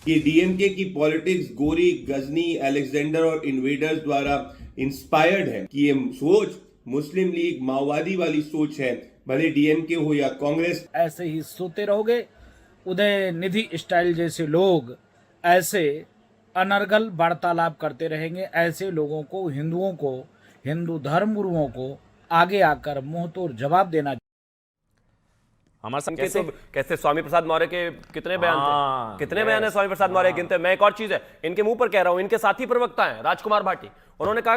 ये डीएमके की पॉलिटिक्स गोरी, गजनी, अलेक्जेंडर और इन्वेडर्स द्वारा इंस्पायर्ड है कि ये सोच मुस्लिम लीग, माओवादी वाली सोच है, भले डीएमके हो या कांग्रेस। ऐसे ही सोते रहोगे। उदयनिधि स्टाइल जैसे लोग ऐसे अनर्गल वार्तालाप करते रहेंगे। ऐसे लोगों को, हिंदुओं को, हिंदू धर्मगुरुओं को आगे आकर मुंहतोड़ जवाब देना। हमारे साथ कैसे स्वामी प्रसाद मौर्य के कितने बयान थे, कितने बयान है स्वामी प्रसाद मौर्य गिनते। मैं एक और चीज है, इनके मुंह पर कह रहा हूं, इनके साथी प्रवक्ता हैं राजकुमार भाटी, उन्होंने कहा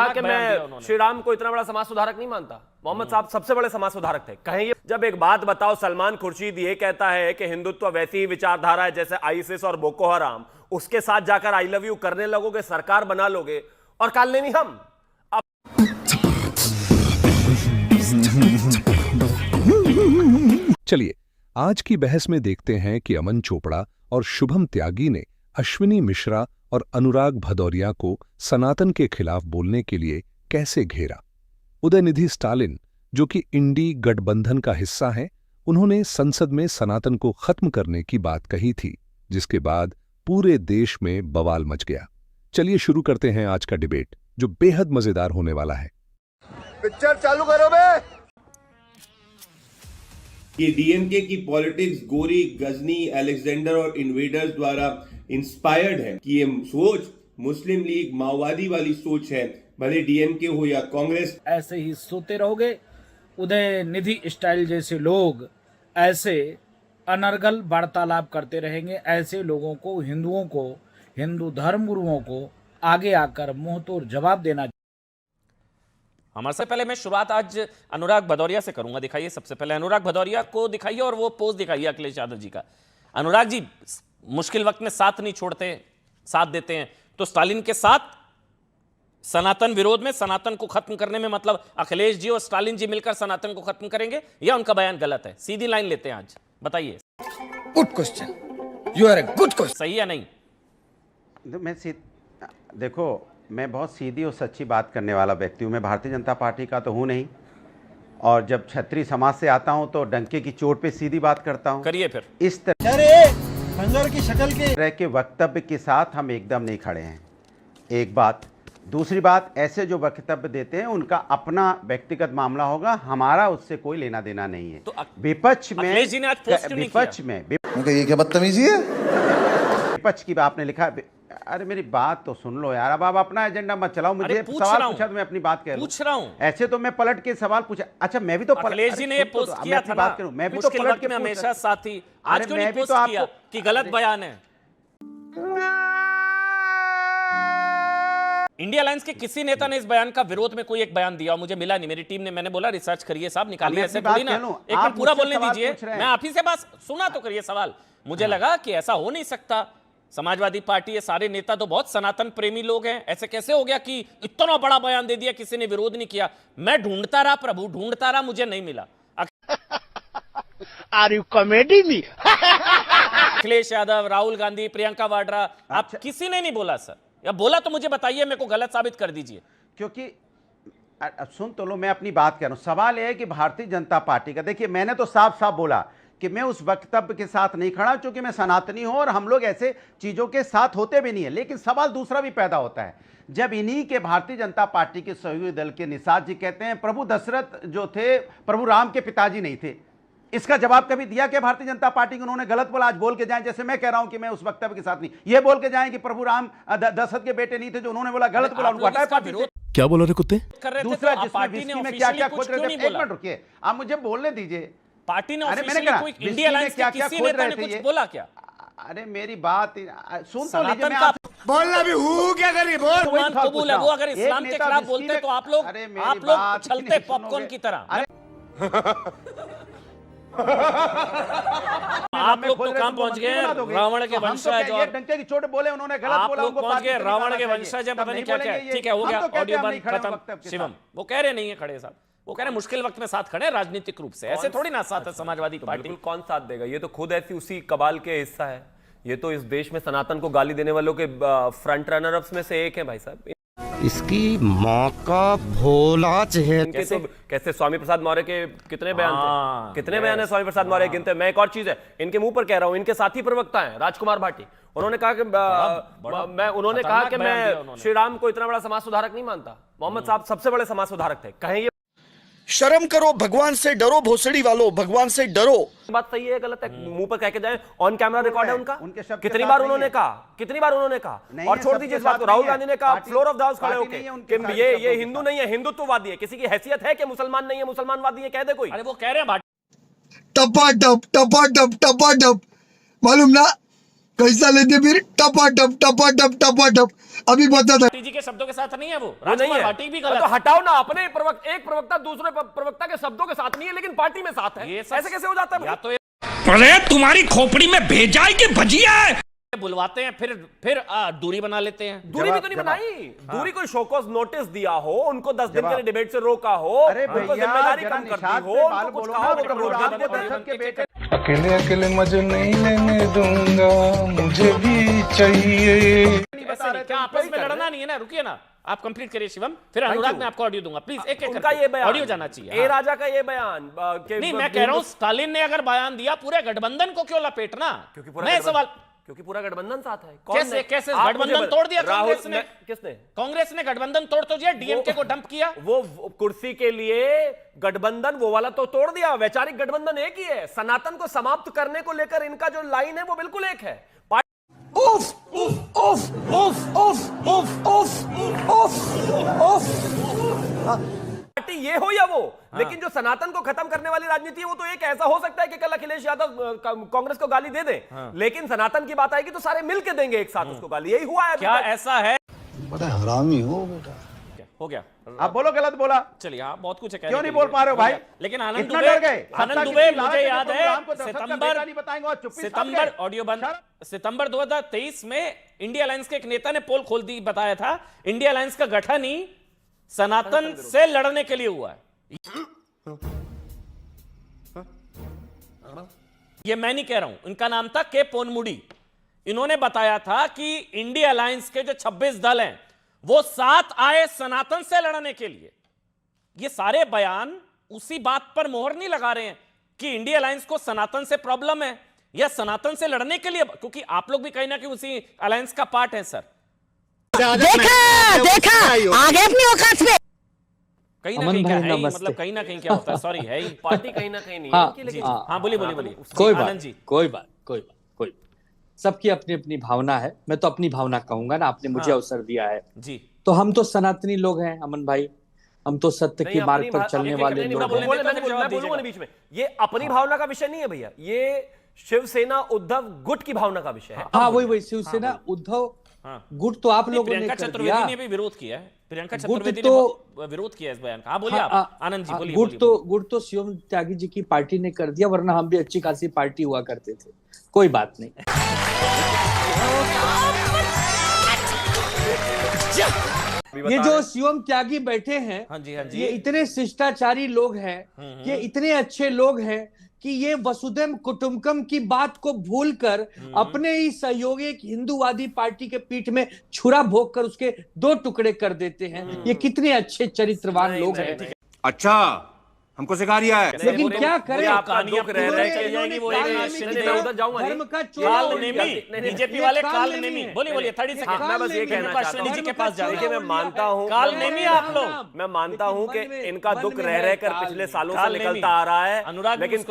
कि मैं श्री राम को इतना बड़ा समाज सुधारक नहीं मानता। मोहम्मद साहब सबसे बड़े समाज सुधारक थे। कहें ये, जब एक बात बताओ, सलमान खुर्शीद ये कहता है कि हिंदुत्व वैसी ही विचारधारा है जैसे आईसिस और बोको हराम, उसके साथ जाकर आई लव यू करने लगोगे, सरकार बना लोगे, और कालनेमी हम। चलिए आज की बहस में देखते हैं कि अमन चोपड़ा और शुभम त्यागी ने अश्विनी मिश्रा और अनुराग भदौरिया को सनातन के खिलाफ बोलने के लिए कैसे घेरा। उदयनिधि स्टालिन, जो कि इंडी गठबंधन का हिस्सा हैं, उन्होंने संसद में सनातन को खत्म करने की बात कही थी, जिसके बाद पूरे देश में बवाल मच गया। चलिए शुरू करते हैं आज का डिबेट, जो बेहद मजेदार होने वाला है। पिक्चर चालू करो बे। ये डीएमके की पॉलिटिक्स गोरी, गजनी, अलेक्जेंडर और इन्वेडर्स द्वारा इंस्पायर्ड है कि ये सोच मुस्लिम लीग, माओवादी वाली सोच है, भले डीएमके हो या कांग्रेस। ऐसे ही सोते रहोगे। उदयनिधि स्टाइल जैसे लोग ऐसे अनर्गल वार्तालाप करते रहेंगे। ऐसे लोगों को, हिंदुओं को, हिंदू धर्मगुरुओं को आगे आकर मुंहतोड़ जवाब देना। हमारे से पहले मैं शुरुआत आज अनुराग भदौरिया से करूंगा। दिखाइए, सबसे पहले अनुराग भदौरिया को दिखाइए और वो पोस्ट दिखाइए अखिलेश यादव जी का। अनुराग जी मुश्किल वक्त में साथ नहीं छोड़ते, साथ देते हैं, तो स्टालिन के साथ सनातन विरोध में, सनातन को खत्म करने में, मतलब अखिलेश जी और स्टालिन जी मिलकर सनातन को खत्म करेंगे, या उनका बयान गलत है? सीधी लाइन लेते हैं आज, बताइए। Good question, you are a good question. सही है नहीं? देखो, मैं बहुत सीधी और सच्ची बात करने वाला व्यक्ति हूँ। मैं भारतीय जनता पार्टी का तो हूँ नहीं, और जब क्षत्रिय समाज से आता हूँ तो डंके की चोट पे सीधी बात करता हूँ। करिए फिर। इस तरह की शक्ल के वक्तव्य के साथ हम एकदम नहीं खड़े हैं, एक बात। दूसरी बात, ऐसे जो वक्तव्य देते हैं उनका अपना व्यक्तिगत मामला होगा, हमारा उससे कोई लेना देना नहीं है। तो विपक्ष में, विपक्ष में ये क्या बदतमीजी है? विपक्ष की आपने लिखा। अरे मेरी बात तो सुन लो यार, अब आप अपना एजेंडा मत चलाओ। मुझे सवाल पूछा तो मैं अपनी बात पूछ रहा हूं। ऐसे तो मैं पलट के सवाल पूछा। अच्छा, मैं भी तो अखिलेश जी ने ये पोस्ट किया था ना, मैं भी तो पलट के हमेशा साथी। आज क्यों नहीं पोस्ट किया कि गलत बयान है? इंडिया अलायंस के किसी नेता ने इस बयान का विरोध में कोई एक बयान दिया, मुझे मिला नहीं। मेरी टीम ने, मैंने बोला रिसर्च करिए साहब, निकालिए। ऐसे थोड़ी ना, एक मिनट पूरा बोलने दीजिए, मैं आप ही से बात सुना तो करिए सवाल। मुझे लगा कि ऐसा हो नहीं सकता, समाजवादी पार्टी, ये सारे नेता तो बहुत सनातन प्रेमी लोग हैं, ऐसे कैसे हो गया कि इतना बड़ा बयान दे दिया, किसी ने विरोध नहीं किया? मैं ढूंढता रहा प्रभु, ढूंढता रहा, मुझे नहीं मिला। Are you comedy me? Akhilesh Yadav, Rahul Gandhi, Priyanka Vadra, आप किसी ने नहीं बोला सर, या बोला तो मुझे बताइए, मेरे को गलत साबित कर दीजिए। क्योंकि सुन तो लो, मैं अपनी बात कह रहा हूं। सवाल यह है कि भारतीय जनता पार्टी का, देखिए मैंने तो साफ साफ बोला कि मैं उस वक्तव्य के साथ नहीं खड़ा, क्योंकि मैं सनातनी हूं और हम लोग ऐसे चीजों के साथ होते भी नहीं है। लेकिन सवाल दूसरा भी पैदा होता है, जब इन्हीं के भारतीय जनता पार्टी के सहयोगी दल के निषाद जी कहते हैं प्रभु दशरथ जो थे प्रभु राम के पिताजी नहीं थे, इसका जवाब कभी दिया कि भारतीय जनता पार्टी को उन्होंने गलत बोला? आज बोल के जाएं, जैसे मैं कह रहा हूं कि मैं उस वक्तव्य के साथ नहीं, ये बोल के जाएं कि प्रभु राम दशरथ के बेटे नहीं थे, जो उन्होंने बोला गलत बोला, उनको हटाए पार्टी से। क्या बोला रे कुत्ते? दूसरा, जिसमें विस्की में क्या क्या खोज रहे थे, एक मिनट रुकिए, आप मुझे बोलने दीजिए। पार्टी ने ऑफिशियली कोई इंडिया अलायंस के किसी नेता ने कुछ बोला क्या? अरे मेरी बात सुन तो लीजिए, मैं बोलना भी हूँ, क्या करिए बोल। कबूल है, वो अगर इस्लाम के खिलाफ बोलते तो आप लोग चलते पॉपकॉर्न की तरह। आप लोग तो कहां पहुंच गए? रावण के वंशज, और डंके की चोट बोले उन्होंने गलत बोला, उनको पहुंच गए रावण के वंशज, पता नहीं क्या क्या। ठीक है, हो गया, ऑडियो बंद, खत्म। शिवम वो कह रहे नहीं है खड़े साहब, वो कह रहे मुश्किल वक्त में साथ खड़े राजनीतिक रूप से, ऐसे थोड़ी ना साथ है समाजवादी पार्टी। कौन साथ देगा? ये तो खुद ऐसी उसी कबाल के हिस्सा है। ये तो इस देश में सनातन को गाली देने वालों के फ्रंट रनर अप्स में से एक है भाई साहब। इसकी माँ का भोला चेहरा। इनके तो कैसे स्वामी प्रसाद मौर्य के कितने बयान थे, कितने बयान है स्वामी प्रसाद मौर्य गिनते। मैं एक और चीज है इनके मुंह पर कह रहा हूं, इनके साथी प्रवक्ता हैं राजकुमार भाटी, उन्होंने कहा कि उन्होंने कहा कि मैं श्री राम को इतना बड़ा समाज सुधारक नहीं मानता। मोहम्मद साहब सबसे बड़े समाज सुधारक थे। कहें ये शर्म करो, भगवान से डरो, भोसड़ी वालों, भगवान से डरो। बात सही है गलत है, मुंह पर कह के जाए, ऑन कैमरा रिकॉर्ड है उनका। उनके शब्द कितनी बार उन्होंने कहा, कितनी बार उन्होंने कहा। और छोड़ दीजिए इस बात को, राहुल गांधी ने कहा फ्लोर ऑफ द हाउस खड़े होकर कि ये हिंदू नहीं है, हिंदुत्ववादी है। किसी की हैसियत है कि मुसलमान नहीं है, मुसलमानवादी है, कह दे कोई। अरे वो कह रहे हैं टपा टप मालूम ना कैसा लेते फिर टपा टप अभी बता था। भाटी जी के शब्दों के साथ नहीं है वो नहीं राजकुमार है भाटी भी गलत तो हटाओ ना, अपने एक प्रवक्ता दूसरे प्रवक्ता के शब्दों के साथ नहीं है लेकिन पार्टी में साथ है। ये ऐसे कैसे हो जाता है? या तो अरे तुम्हारी खोपड़ी में भेजा है कि भजिया है? बुलवाते हैं फिर दूरी बना लेते हैं। दूरी भी तो नहीं बनाई। दूरी कोई शोकॉज नोटिस दिया हो, उनको 10 दिन के लिए डिबेट से रोका हो, अरे उनको भैया, जिम्मेदारी जरा कम करती निषाद हो, पे बाल उनको कुछ बोलो कहा ना, हो, प्रभु रोक राम देते को हैं। दशरथ के बेटे। अकेले अकेले मजे नहीं लेने दूंगा, मुझे भी चाहिए। क्या आपस में लड़ना नहीं है ना, रुकिए ना, आप कंप्लीट करिए शिवम, फिर अनुराग मैं आपको ऑडियो दूंगा प्लीज। एक एक उनका ये बयान, ऑडियो जाना चाहिए। ए राजा का ये बयान नहीं, मैं कह रहा हूं स्टालिन ने अगर बयान दिया, पूरे गठबंधन को क्यों लपेटना? मैं सवाल, क्योंकि पूरा गठबंधन साथ है। कैसे गठबंधन तोड़ दिया कांग्रेस ने? किसने? कांग्रेस ने गठबंधन तोड़ तो दिया, डीएमके को डंप किया। वो कुर्सी के लिए गठबंधन वो वाला तो तोड़ दिया, वैचारिक गठबंधन एक ही है। सनातन को समाप्त करने को लेकर इनका जो लाइन है वो बिल्कुल एक है। पार्टी ये हो या वो, लेकिन जो सनातन को खत्म करने वाली राजनीति है वो तो एक ऐसा हो सकता है कि कल अखिलेश यादव कांग्रेस को गाली दे दे, लेकिन सनातन की बात आएगी तो सारे मिलके देंगे एक साथ उसको गाली। यही हुआ है। क्या ऐसा है? बड़ा हरामी हो बेटा। हो गया, आप बोलो गलत बोला। चलिए आप बहुत कुछ है, क्यों नहीं बोल पा रहे हो भाई? लेकिन आनंद इतना डर गए? दुबे मुझे याद है सितंबर ऑडियो बंद, सितंबर 2023 में इंडिया अलायंस के एक नेता ने पोल खोल दी, बताया था इंडिया अलायंस का गठन ही सनातन से लड़ने के लिए हुआ है। ये मैं नहीं कह रहा हूं, इनका नाम था के पोनमुडी। इन्होंने बताया था कि इंडिया अलायंस के जो 26 दल हैं वो साथ आए सनातन से लड़ने के लिए। ये सारे बयान उसी बात पर मोहर नहीं लगा रहे हैं कि इंडिया अलायंस को सनातन से प्रॉब्लम है या सनातन से लड़ने के लिए, क्योंकि आप लोग भी कहीं ना कहीं उसी अलायंस का पार्ट है सर। देखा आगे अपनी औकात पे। कहीं ना कहीं क्या है, मतलब कहीं ना कहीं क्या होता है, सॉरी है ही पार्टी कहीं ना कहीं नहीं है। हाँ बोलिए। कोई बात, सबकी अपनी अपनी भावना है। मैं तो अपनी भावना कहूंगा ना, आपने मुझे अवसर दिया है जी, तो हम तो सनातनी लोग हैं अमन भाई, हम तो सत्य के मार्ग पर चलने वाले लोग हैं। मैं बोलूंगा बीच में, ये अपनी भावना का विषय नहीं है भैया, ये शिवसेना उद्धव गुट की भावना का विषय है। हाँ वही शिवसेना उद्धव गुट तो आप लोगों ने कर दिया। ने भी विरोध किया है, प्रियंका चतुर्वेदी ने विरोध किया इस बयान का। हाँ बोलिए आप आनंद जी, बोलिए। गुट तो शिवम त्यागी जी की पार्टी ने कर दिया, वरना हम भी अच्छी खासी पार्टी हुआ करते थे। कोई बात नहीं। ये जो शिवम त्यागी बैठे हैं, हाँ जी, ये इतने शिष्टाचारी लोग हैं, ये इतने अच्छे लोग हैं कि ये वसुधैव कुटुंबकम की बात को भूलकर अपने ही सहयोगी एक हिंदूवादी पार्टी के पीठ में छुरा भोग कर उसके 2 टुकड़े कर देते हैं। ये कितने अच्छे चरित्रवान लोग हैं। अच्छा, हमको सिखा रिया है। लेकिन क्या करें, आपका दुख रह चली जाएगी वो उधर जाऊंगा धर्म का बीजेपी वाले काल नेमी। बोलिए 30 सेकंड। मैं बस ये कहना चाहता हूं, जी के पास जा रहे मैं मानता हूं काल नेमी आप लोग, मैं मानता हूं कि इनका दुख रह रहकर पिछले सालों से निकलता आ रहा है, लेकिन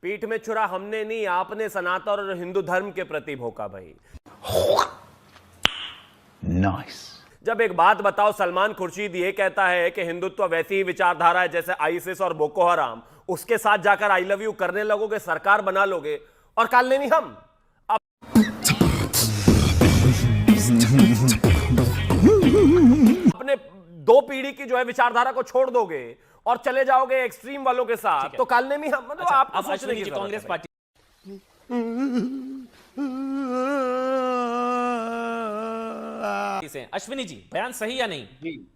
पीठ में छुरा हमने नहीं, आपने सनातन और हिंदू धर्म के प्रति भोंका भाई। नाइस। जब एक बात बताओ, सलमान खुर्शीद ये कहता है कि हिंदुत्व वैसी ही विचारधारा है जैसे आईएसआईएस और बोको हराम, उसके साथ जाकर आई लव यू करने लगोगे, सरकार बना लोगे, और काल नेमी हम अपने 2 पीढ़ी की जो है विचारधारा को छोड़ दोगे और चले जाओगे एक्सट्रीम वालों के साथ, तो काल नेमी हम, मतलब आपको सोचने की कांग्रेस पार्टी से। अश्विनी जी, बयान सही या नहीं? जी,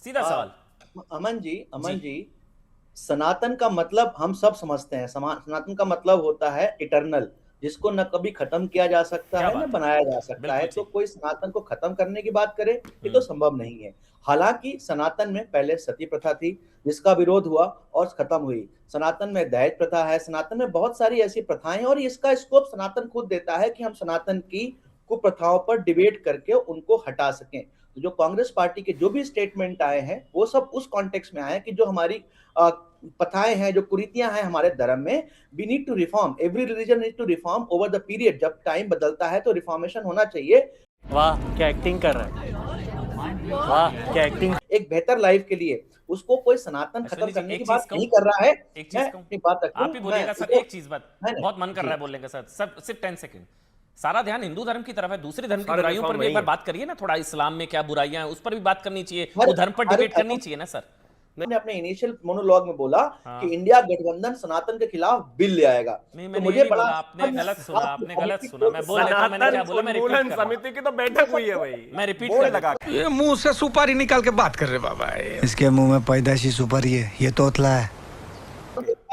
सीधा सवाल। अमन जी, सनातन का मतलब हम सब समझते हैं। सनातन का मतलब होता है इटर्नल, जिसको न कभी खत्म किया जा सकता क्या है बात न है। बनाया जा सकता बिल्कुल है। ठीक। तो कोई सनातन को खत्म करने की बात करे ये तो संभव नहीं है। हालांकि सनातन में पहले सती प्रथा थी जिसका विरोध हुआ और खत्म हुई। सनातन में दहेज प्रथा है, सनातन में बहुत सारी ऐसी प्रथाएं और इसका स्कोप सनातन खुद देता है कि हम सनातन की कुप्रथाओं पर डिबेट करके उनको हटा सकें। तो जो कांग्रेस पार्टी के जो भी स्टेटमेंट आए हैं वो सब उस कॉन्टेक्स्ट में आए हैं कि जो हमारी प्रथाएं हैं, जो कुरीतियां हैं हमारे धर्म में, we need to reform, every religion need to reform over the period. जब टाइम बदलता है तो रिफॉर्मेशन होना चाहिए। वाह क्या एक्टिंग कर रहा है, वाह क्या एक्टिंग। एक बेहतर लाइफ के लिए उसको कोई सनातन खत्म करने की बात नहीं कर रहा है। एक चीज मैं अपनी बात रखूं, आप ही बोलिएगा सर, मैं- एक चीज बात बहुत मन कर रहा है बोलने का सर, सब सिर्फ 10 सेकंड। सारा ध्यान हिंदू धर्म की तरफ है, दूसरे धर्म की सारे बुराइयों पर रिफॉर्म भी एक बार वही बात करिए ना, थोड़ा इस्लाम में क्या बुराइयां हैं उस पर भी बात करनी चाहिए, अरे- वो धर्म पर अरे- डिबेट करनी चाहिए ना सर। मैंने अपने इनिशियल मोनोलॉग में बोला हाँ। कि इंडिया गठबंधन सनातन के खिलाफ बिल ले आएगा। नहीं तो मैंने मुझे ये नहीं बड़ा बोला, आपने गलत सुना, आपने गलत सुना। मैं बोल देता, मैंने क्या बोला, मैं रिपीट उन्मूलन कर रहा हूं। समिति की तो बैठक हुई है भाई, मैं रिपीट बोर्ड कर लगा देता के। ये मुंह से सुपारी निकाल के बात कर रहे बाबा। इसके मुंह में पैदाइशी सुपारी है, ये तोतला है।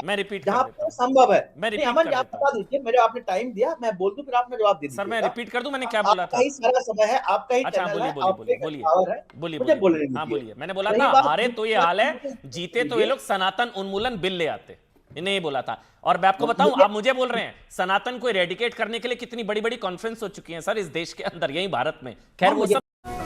मैं रिपीट कर जहां देता पर हूं। संभव है। मैं नहीं रिपीट अमन कर जी आप देता बता दीजिए, मेरे आपने टाइम दिया, मैं बोल दूं फिर आपने जवाब दे दीजिए। सर मैं रिपीट कर दूं मैंने क्या बोला था। आपका ही सारा समय है, आपका ही अच्छा हाँ, चैनल बोलिए है, बोलिए आपके बोलिए पावर है, बोलिए मुझे बोलने बोलिए हाँ दीजिए। बोलिए। मैंने बोला रही था बात हारे तो ये हाल है, जीते तो ये लोग सनातन उन्मूलन बिल ले आते, इन्हें ये बोला था। और मैं आपको बताऊं, आप मुझे बोल रहे हैं सनातन को इरेडिकेट करने के लिए कितनी बड़ी बड़ी कॉन्फ्रेंस हो चुकी हैं सर इस देश के अंदर, यहीं भारत में। खैर वो सब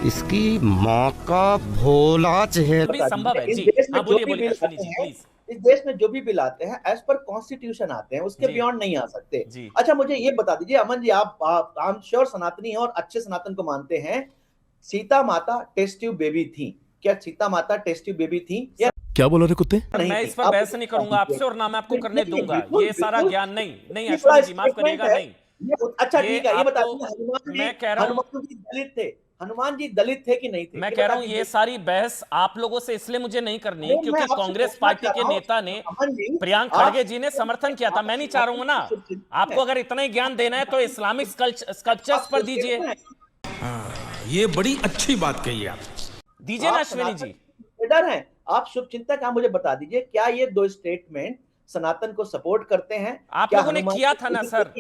इसकी माँ का भोला चेहरा। भी संभव है इस जी। देश में हाँ जो बोलिए भी बोलिए बिल अश्विनी आते जी हैं, प्लीज। इस देश में जो भी बिल आते हैं एज पर कॉन्स्टिट्यूशन आते हैं, उसके जी। बियॉन्ड नहीं आ सकते। जी। अच्छा मुझे ये बता दीजिए अमन जी, आप आई एम श्योर सनातनी हैं और अच्छे सनातन को मानते हैं, सीता माता टेस्ट ट्यूब बेबी थी, क्या सीता माता टेस्ट ट्यूब बेबी थी या क्या बोल रहे कुत्ते? नहीं मैं थी? इस पर आप बहस नहीं करूंगा आपसे और ना मैं आपको करने नहीं, दूंगा, बिल्कुल, ये सारा बिल्कुल। ज्ञान नहीं नहीं ये अश्विनी बड़ा जी माफ करिएगा, statement है। नहीं अच्छा ये ठीक है, ये बता आपको- दीजिए हनुमान जी, मैं कह रहा हूं- हनुमान जी दलित थे, हनुमान जी दलित थे कि नहीं थे? मैं ये कह बता रहा हूं ये दीजिए। सारी बहस आप लोगों से इसलिए मुझे नहीं करनी अरे, मैं क्योंकि आपसे कांग्रेस पूछना पार्टी चाह के रहा हूं, नेता ने अमन जी, प्रियंक आप- खड़गे जी ने समर्थन किया था। मैं नहीं चाह रहा हूं ना, आपको अगर इतना ही ज्ञान देना है तो इस्लामिक स्कल्पचर्स पर दीजिए, ये बड़ी अच्छी बात कही आप। दीजिए ना आप अश्विनी जी। सनातन हैं, आप शुभ चिंतक, आप मुझे बता दीजिए क्या ये दो स्टेटमेंट सनातन को सपोर्ट करते हैं? आप क्या लोगों ने हनुमान किया जी था ना की सर,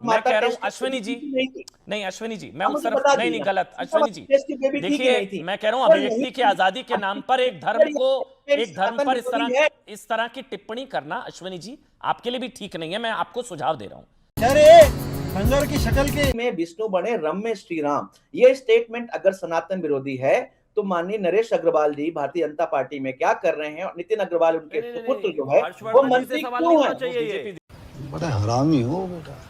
मैं माता कह रहा हूं टेस्ट अश्विनी जी, नहीं थी? नहीं अश्विनी जी मैं आप उस मुझे तरफ बता नहीं दीजिए। गलत आप अश्विनी जी टेस्ट की बेबी थी कि नहीं थी? देखिए मैं कह रहा हूं अगर अभिव्यक्ति नहीं की थी, आजादी के नाम पर एक धर्म अगर को ये एक धर्म सनातन पर विरोधी है। इस तरह की टिप्पणी करना अश्विनी जी आपके लिए भी ठीक नहीं है, मैं आपको सुझाव दे रहा हूं। खंजर की शक्ल के में विष्णु बने रम में श्री राम, ये स्टेटमेंट अगर सनातन विरोधी है तो माननीय नरेश अग्रवाल जी भारतीय जनता पार्टी में क्या कर रहे हैं और नितिन अग्रवाल उनके सुपुत्र जो है वो हर्षवर्धन जी मंत्री से सवाल क्यों नहीं है? होना चाहिए ये। बड़ा हरामी हो बेटा।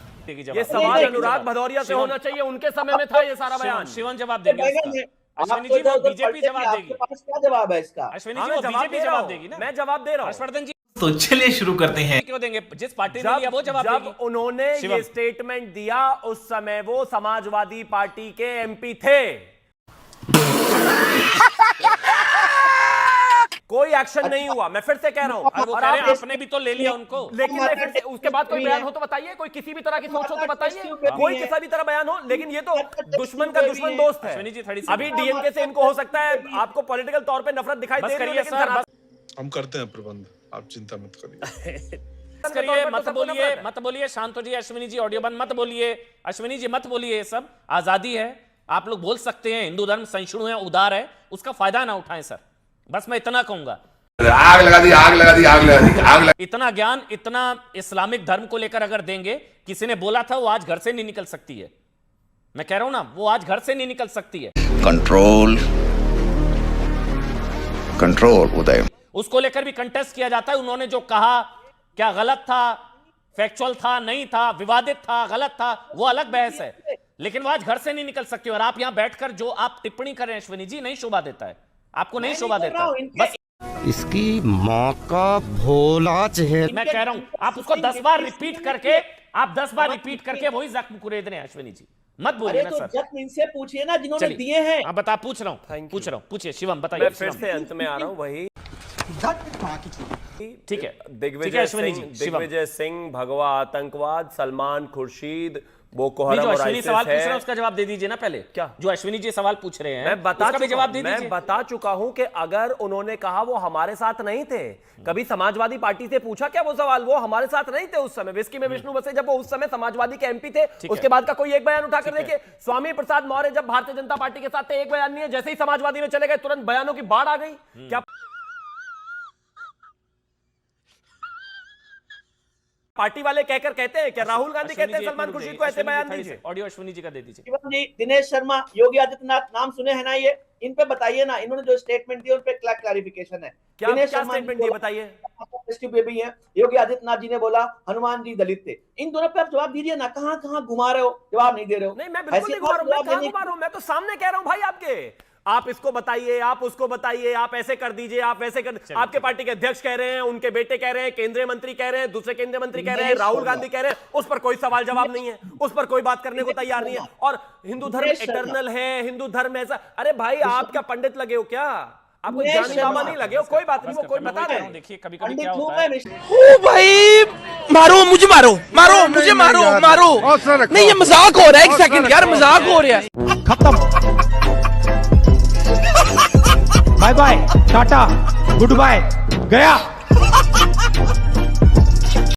ये सवाल अनुराग भदौरिया से होना चाहिए, उनके समय में था ये सारा बयान। शिवन जवाब देंगे बैगन इसका। है। अश्विनी आपको जी वो इधर-उधर बीजेपी पलटे जवाब कि देगी। आपके पास क्या जवाब है इसका? अश्विनी हाँ, जी वो मैं जवाब बीजेपी दे रहा जवाब हूं, देगी ना। मैं जवाब दे रहा हूं। हर्षवर्धन जी तो चलिए शुरू करते हैं। क्यों देंगे, जिस पार्टी ने लिया वो जवाब देगी। जब उन्होंने शिवम। ये स्टेटमेंट दिया उस समय वो समाजवादी पार्टी के एमपी थे। कोई एक्शन नहीं हुआ, मैं फिर से कह रहा हूं। और वो और कह रहे आप हैं आपने भी तो ले लिया उनको। लेकिन मैं फिर से उसके बाद कोई बयान हो तो बताइए, कोई किसी भी तरह की सोच हो तो बताइए, कोई किसी भी तरह बयान हो, लेकिन ये तो दुश्मन का दुश्मन दोस्त है। अश्विनी जी थोड़ी सी अभी डीएमके से इनको हो सकता है आपको पॉलिटिकल तौर पे नफरत दिखाई बस दे रही है, करिए लेकिन सर, धरातल हम करते हैं प्रबंध, आप चिंता मत करिए। बस करिए, मत बोलिए शांतो जी, अश्विनी जी ऑडियो बंद मत बोलिए, अश्विनी जी मत बोलिए, ये सब आजादी है, आप लोग बोल सकते हैं, हिंदू धर्म सहिष्णु है, उदार है, उसका फायदा ना उठाएं सर, बस मैं इतना कहूंगा। आग लगा दी, आग लगा दी, आग लगा दी, आग लगा। इतना ज्ञान इतना इस्लामिक धर्म को लेकर अगर देंगे, किसी ने बोला था वो आज घर से नहीं निकल सकती है, मैं कह रहा हूं ना, वो आज घर से नहीं निकल सकती है। कंट्रोल कंट्रोल उदय। उसको लेकर भी कंटेस्ट किया जाता है, उन्होंने जो कहा क्या गलत था, फैक्चुअल था, नहीं था, विवादित था, गलत था, वो अलग बहस है, लेकिन वो आज घर से नहीं निकल सकती। और आप यहां बैठकर जो आप टिप्पणी कर रहे हैं अश्विनी जी, नहीं शोभा देता है, आपको नहीं शोभा देता है। बस इसकी माँ का भोला चेहरा। मैं कह रहा हूं आप उसको 10 बार रिपीट करके, आप 10 बार रिपीट करके वही जख्म कुरेद रहे हैं अश्विनी जी, मत बोलिए अरे ना तो सर। जख्म इनसे पूछिए ना जिन्होंने चलिए। दिए हैं। हाँ बता, पूछ रहा हूं, पूछिए शिवम, बताइए। मैं फिर से अंत में आ रहा हूं, वही ठीक है दिग्विजय अश्विनी जी, शिवम। दिग्विजय सिंह, भगवा आतंकवाद, सलमान खुर्शीद, बोको नहीं, हराम जो और अश्विनी आईसिस सवाल पूछ रहे हैं है। उसका जवाब दे दीजिए ना पहले। क्या? जो अश्विनी जी सवाल पूछ रहे हैं मैं बता उसका भी जवाब दे मैं दीजिए। बता चुका हूं कि अगर उन्होंने कहा वो हमारे साथ नहीं थे, कभी समाजवादी पार्टी से पूछा क्या वो सवाल? वो हमारे साथ नहीं थे उस समय। विस्की में विष्णु बसे जब वो उस समय समाजवादी के एमपी थे, उसके बाद का कोई एक बयान उठाकर देखिए। स्वामी प्रसाद मौर्य जब भारतीय जनता पार्टी के साथ थे, एक बयान नहीं है। जैसे ही समाजवादी में चले गए तुरंत बयानों की बाढ़ आ गई। क्या पार्टी वाले कहकर कहते हैं क्या? राहुल गांधी कहते हैं सलमान खुर्शीद को ऐसे बयान दीजिए। ऑडियो अश्विनी जी का दे दीजिए। शिवम जी, दिनेश शर्मा, योगी आदित्यनाथ नाम सुने हैं ना? ये इन पे बताइए ना, इन्होंने जो स्टेटमेंट दी उन पे क्या क्लैरिफिकेशन है? क्या स्टेटमेंट दिए बताइए। बेबी है, योगी आदित्यनाथ जी ने बोला हनुमान जी दलित थे। इन दोनों पे आप जवाब दीजिए ना। कहां कहां घुमा रहे हो, जवाब नहीं दे रहे हो। नहीं, मैं बिल्कुल नहीं घुमा रहा हूं। मैं कहां घुमा रहा हूं? मैं तो सामने कह रहा हूं भाई आपके। आप इसको बताइए, आप उसको बताइए, आप ऐसे कर दीजिए, आप वैसे कर। आपके पार्टी के अध्यक्ष कह रहे हैं, उनके बेटे कह रहे हैं, केंद्रीय मंत्री कह रहे हैं, दूसरे केंद्रीय मंत्री कह रहे हैं, राहुल गांधी कह रहे हैं। उस पर कोई सवाल जवाब नहीं है, उस पर कोई बात करने को तैयार नहीं है। और हिंदू धर्म इटर्नल है, हिंदू धर्म ऐसा। अरे भाई, आप क्या पंडित लगे हो क्या? आपको जानी बाबा नहीं लगे हो? कोई बात नहीं, वो कोई बता रहे हैं। देखिए कभी कभी क्या होता है। ओ भाई, मारो मुझे, मारो मारो मुझे, मारो मारो। नहीं, ये मजाक हो रहा है। एक सेकंड यार, मजाक हो रहा है। खत्म, bye bye, tata, goodbye, गया।